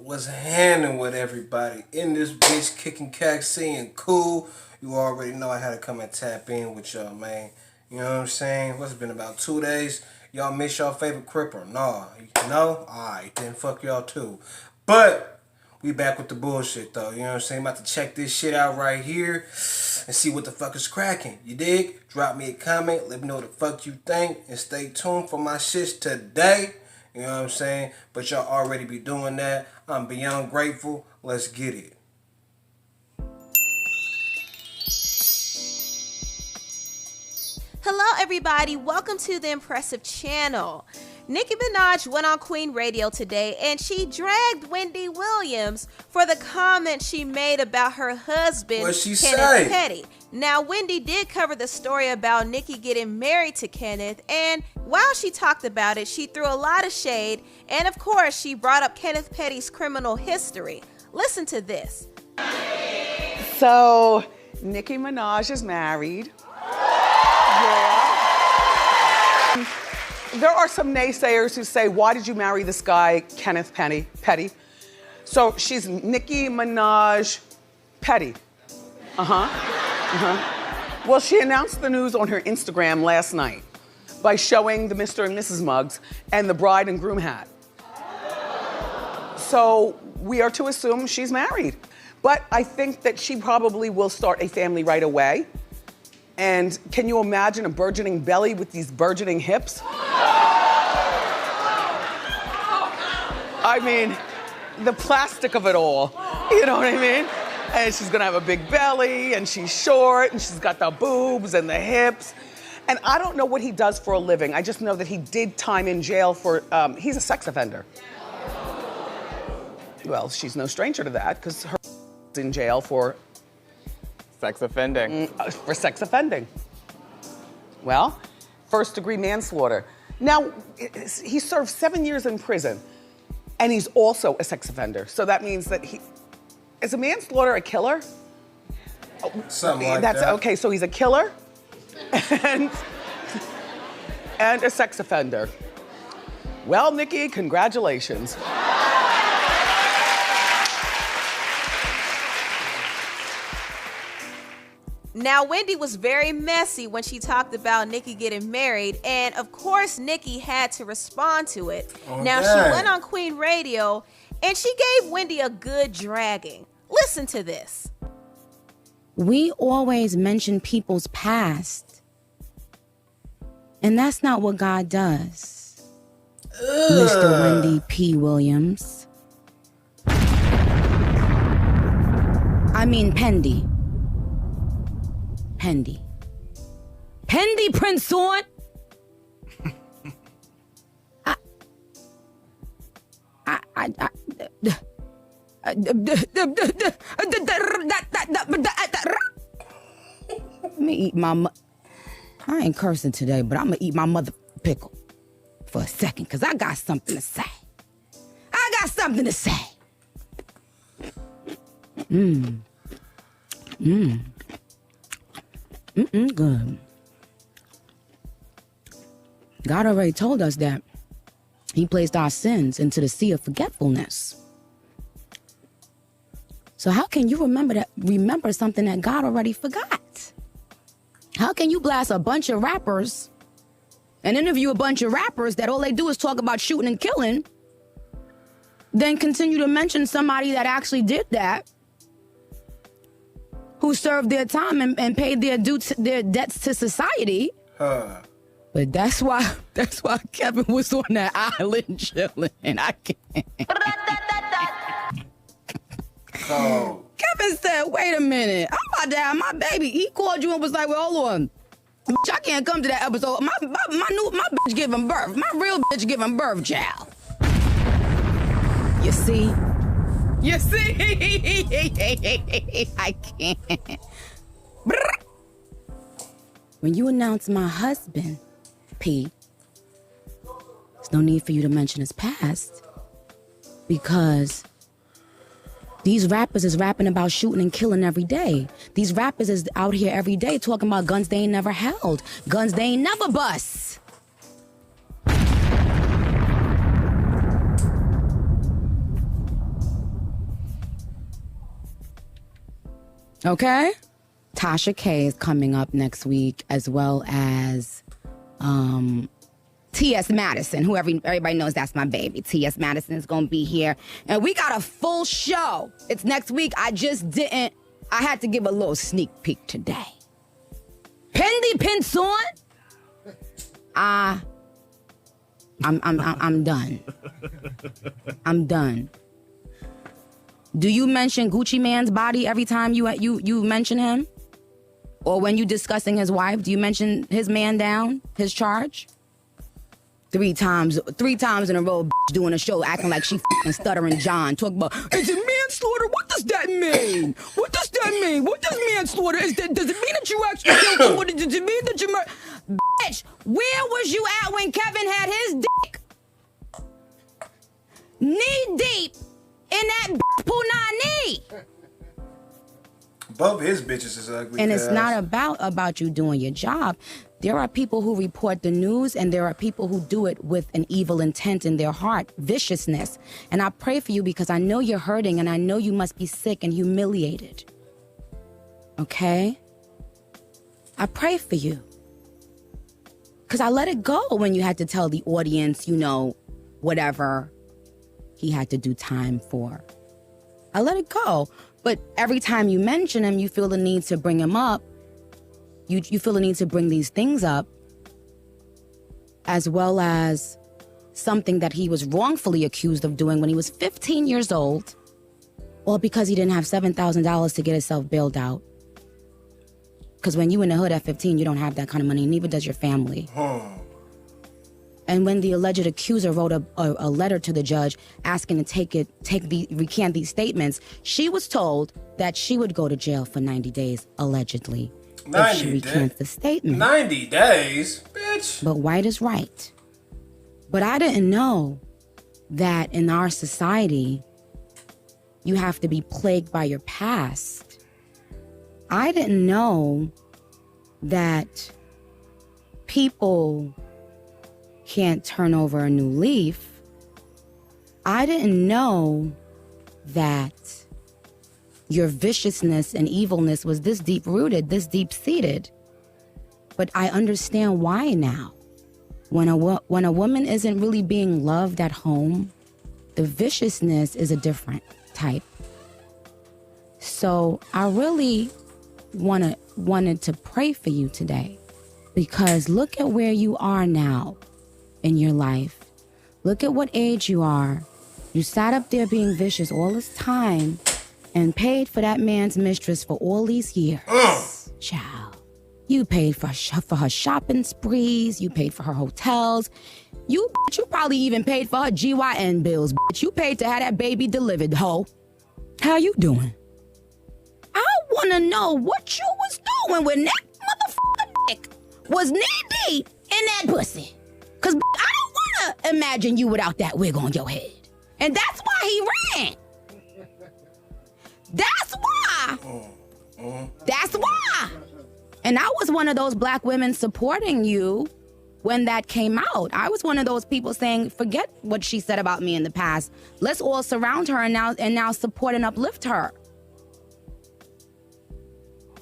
What's happening with everybody? In this bitch kicking Caxi and cool. You already know I had to come and tap in with y'all, man. You know what I'm saying? What's it been about 2 days? Y'all miss y'all favorite cripper? Nah. No? Alright, then fuck y'all too. But we back with the bullshit though. You know what I'm saying? About to check this shit out right here and see what the fuck is cracking. You dig? Drop me a comment. Let me know what the fuck you think. And stay tuned for my shits today. You know what I'm saying? But y'all already be doing that. I'm beyond grateful. Let's get it. Hello, everybody. Welcome to the Impressive Channel. Nicki Minaj went on Queen Radio today and she dragged Wendy Williams for the comment she made about her husband, What'd she Kenneth say? Petty. Now, Wendy did cover the story about Nicki getting married to Kenneth, and while she talked about it, she threw a lot of shade, and of course, she brought up Kenneth Petty's criminal history. Listen to this. So, Nicki Minaj is married. Yeah. There are some naysayers who say, why did you marry this guy, Kenneth Petty? So she's Nicki Minaj Petty. Well, she announced the news on her Instagram last night by showing the Mr. and Mrs. mugs and the bride and groom hat. So we are to assume she's married. But I think that she probably will start a family right away. And can you imagine a burgeoning belly with these burgeoning hips? I mean, the plastic of it all, you know what I mean? And she's gonna have a big belly, and she's short, and she's got the boobs and the hips. And I don't know what he does for a living. I just know that he did time in jail for, he's a sex offender. Well, she's no stranger to that, because her in jail for sex offending. For sex offending. Well, first-degree manslaughter. Now, he served 7 years in prison, and he's also a sex offender. So that means that is a manslaughter a killer? Something like That's that. okay, so he's a killer and a sex offender. Well, Nicki, congratulations. Now, Wendy was very messy when she talked about Nicki getting married, and of course, Nicki had to respond to it. Now, she went on Queen Radio, and she gave Wendy a good dragging. Listen to this. We always mention people's past, and that's not what God does. Mr. Wendy P. Williams. I mean Pendy. Pendy Prince on. Let me eat I ain't cursing today, but I'm gonna eat my mother pickle for a second, because I got something to say. Good. God already told us that he placed our sins into the sea of forgetfulness. So how can you remember something that God already forgot? How can you blast a bunch of rappers and interview a bunch of rappers that all they do is talk about shooting and killing, then continue to mention somebody that actually did that, who served their time and paid their debts to society? But that's why Kevin was on that island chilling, and I can't. Oh. Kevin said, wait a minute, I'm about to have my baby. He called you and was like, well, hold on. Bitch, I can't come to that episode. My bitch giving birth. My real bitch giving birth, child. You see? I can't. When you announce my husband, P, there's no need for you to mention his past, because these rappers is rapping about shooting and killing every day. These rappers is out here every day talking about guns they ain't never held, guns they ain't never bust. Okay? Tasha K is coming up next week, as well as T.S. Madison, who everybody knows that's my baby. T.S. Madison is going to be here. And we got a full show. It's next week. I had to give a little sneak peek today. Pendy Pinson? I'm done. I'm done. Do you mention Gucci Man's body every time you mention him? Or when you discussing his wife, do you mention his man down, his charge? Three times in a row, doing a show, acting like she f***ing stuttering John. Talk about, is it manslaughter? What does that mean? What does that mean? What does manslaughter? Does it mean that you actually killed someone? Does it mean that you Bitch, where was you at when Kevin had his dick knee deep in that punani? Both his bitches is ugly. And it's not about you doing your job. There are people who report the news, and there are people who do it with an evil intent in their heart, viciousness. And I pray for you because I know you're hurting, and I know you must be sick and humiliated. Okay? I pray for you. Because I let it go when you had to tell the audience, whatever he had to do time for. I let it go. But every time you mention him, you feel the need to bring him up. You feel the need to bring these things up, as well as something that he was wrongfully accused of doing when he was 15 years old, or because he didn't have $7,000 to get himself bailed out. Because when you in the hood at 15, you don't have that kind of money, neither does your family. And when the alleged accuser wrote a letter to the judge asking to recant these statements, she was told that she would go to jail for 90 days, allegedly. 90 if she recants the statement. 90 days? Bitch. But white is right. But I didn't know that in our society, you have to be plagued by your past. I didn't know that people can't turn over a new leaf. I didn't know that your viciousness and evilness was this deep-rooted, this deep-seated. But I understand why now. When a woman isn't really being loved at home, the viciousness is a different type. So I really wanted to pray for you today, because look at where you are now in your life. Look at what age you are. You sat up there being vicious all this time and paid for that man's mistress for all these years. Child. You paid for her shopping sprees. You paid for her hotels. You probably even paid for her GYN bills. You paid to have that baby delivered, ho. How you doing? I want to know what you was doing when that motherfucker dick was knee deep in that pussy. Because I don't want to imagine you without that wig on your head. And that's why he ran. That's why. That's why. And I was one of those black women supporting you when that came out. I was one of those people saying, forget what she said about me in the past. Let's all surround her and now support and uplift her.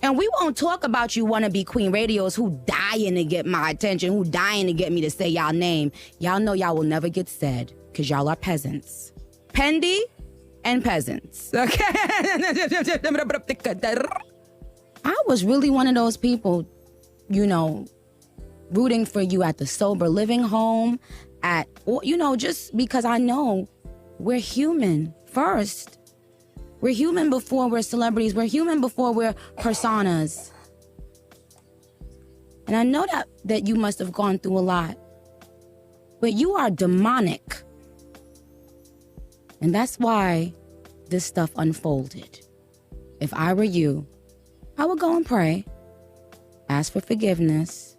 And we won't talk about you wannabe Queen Radios who dying to get my attention, who dying to get me to say y'all name. Y'all know y'all will never get said because y'all are peasants. Pendy and peasants. Okay? I was really one of those people, rooting for you at the sober living home, just because I know we're human first. We're human before we're celebrities. We're human before we're personas. And I know that you must have gone through a lot. But you are demonic. And that's why this stuff unfolded. If I were you, I would go and pray. Ask for forgiveness.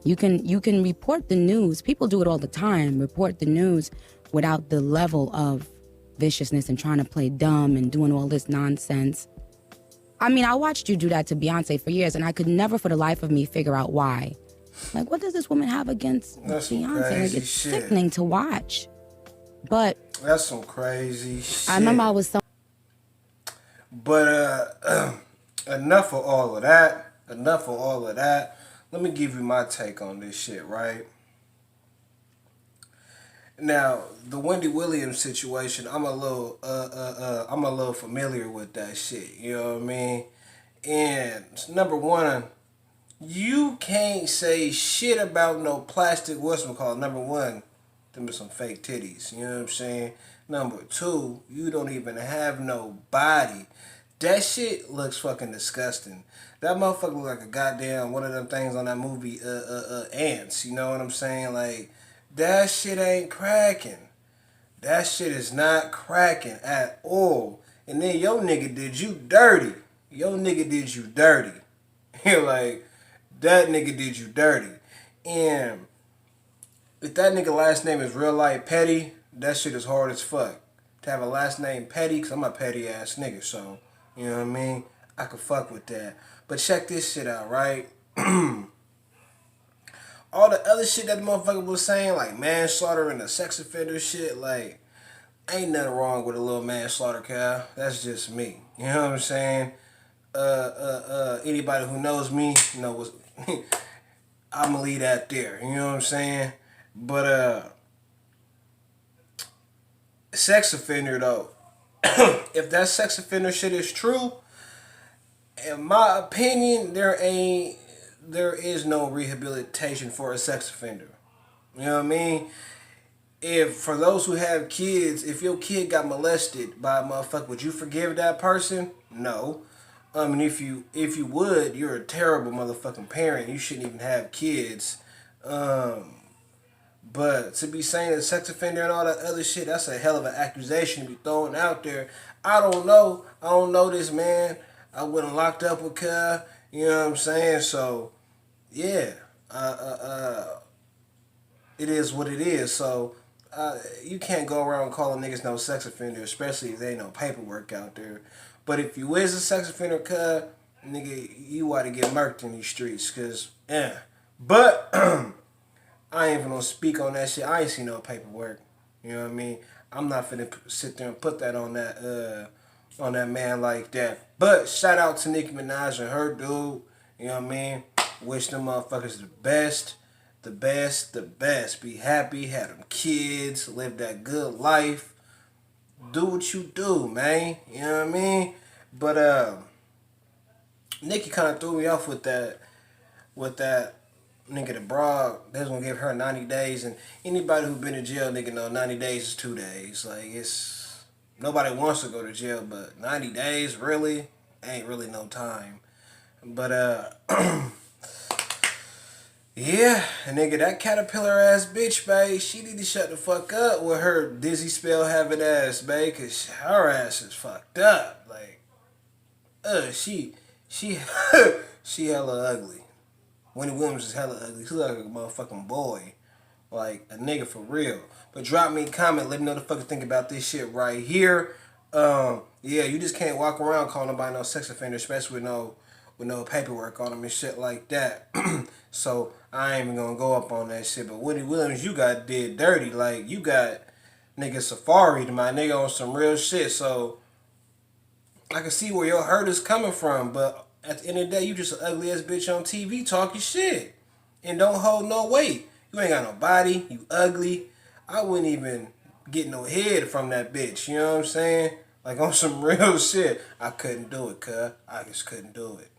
You can report the news. People do it all the time. Report the news without the level of viciousness and trying to play dumb and doing all this nonsense. I mean, I watched you do that to Beyonce for years, and I could never for the life of me figure out why. Like, what does this woman have against Beyonce? Like, it's sickening to watch. But that's some crazy shit. I remember I was so... But enough of all of that. Enough of all of that. Let me give you my take on this shit, right? Now, the Wendy Williams situation, I'm a little familiar with that shit. You know what I mean? And number one, you can't say shit about no plastic whatchamacallit. Number one, them are some fake titties. You know what I'm saying? Number two, you don't even have no body. That shit looks fucking disgusting. That motherfucker look like a goddamn one of them things on that movie, Ants. You know what I'm saying? Like, that shit ain't cracking. That shit is not cracking at all. And then your nigga did you dirty. Your nigga did you dirty. You're like, that nigga did you dirty. And if that nigga last name is real life Petty, that shit is hard as fuck. To have a last name Petty, because I'm a petty ass nigga, so, you know what I mean? I could fuck with that. But check this shit out, right? All the other shit that the motherfucker was saying, like manslaughter and the sex offender shit, like, ain't nothing wrong with a little manslaughter, Cal. That's just me. You know what I'm saying? Anybody who knows me knows I'ma leave that there. You know what I'm saying? But sex offender though, if that sex offender shit is true, in my opinion, there is no rehabilitation for a sex offender. You know what I mean? If for those who have kids, if your kid got molested by a motherfucker, would you forgive that person? No. And if you would, you're a terrible motherfucking parent. You shouldn't even have kids. But to be saying a sex offender and all that other shit, that's a hell of an accusation to be throwing out there. I don't know. I don't know this man. I wasn't locked up with Cub. You know what I'm saying? So, yeah. It is what it is. So, you can't go around calling niggas no sex offender, especially if there ain't no paperwork out there. But if you is a sex offender, Cub, nigga, you ought to get murked in these streets. Because, But, I ain't even gonna speak on that shit. I ain't seen no paperwork. You know what I mean? I'm not finna sit there and put that on that man like that. But shout out to Nicki Minaj and her dude. You know what I mean? Wish them motherfuckers the best. The best, the best. Be happy, have them kids, live that good life. Do what you do, man. You know what I mean? But Nicki kind of threw me off with that nigga the broad. They was gonna give her 90 days, and anybody who been in jail, nigga, know 90 days is 2 days. Like, it's nobody wants to go to jail, but 90 days really ain't really no time. But yeah, nigga, that caterpillar ass bitch, babe, she need to shut the fuck up with her dizzy spell having ass, babe, cause her ass is fucked up. Like, she she hella ugly. Wendy Williams is hella ugly. She look like a motherfucking boy. Like, a nigga for real. But drop me a comment. Let me know the fuck you think about this shit right here. Yeah, you just can't walk around calling nobody no sex offender, especially with no paperwork on them and shit like that. So, I ain't even gonna go up on that shit. But Wendy Williams, you got did dirty. Like, you got nigga Safari to my nigga on some real shit. So, I can see where your hurt is coming from, but at the end of the day, you just an ugly ass bitch on TV talking shit. And don't hold no weight. You ain't got no body, you ugly. I wouldn't even get no head from that bitch, you know what I'm saying? Like on some real shit. I couldn't do it, cuz. I just couldn't do it.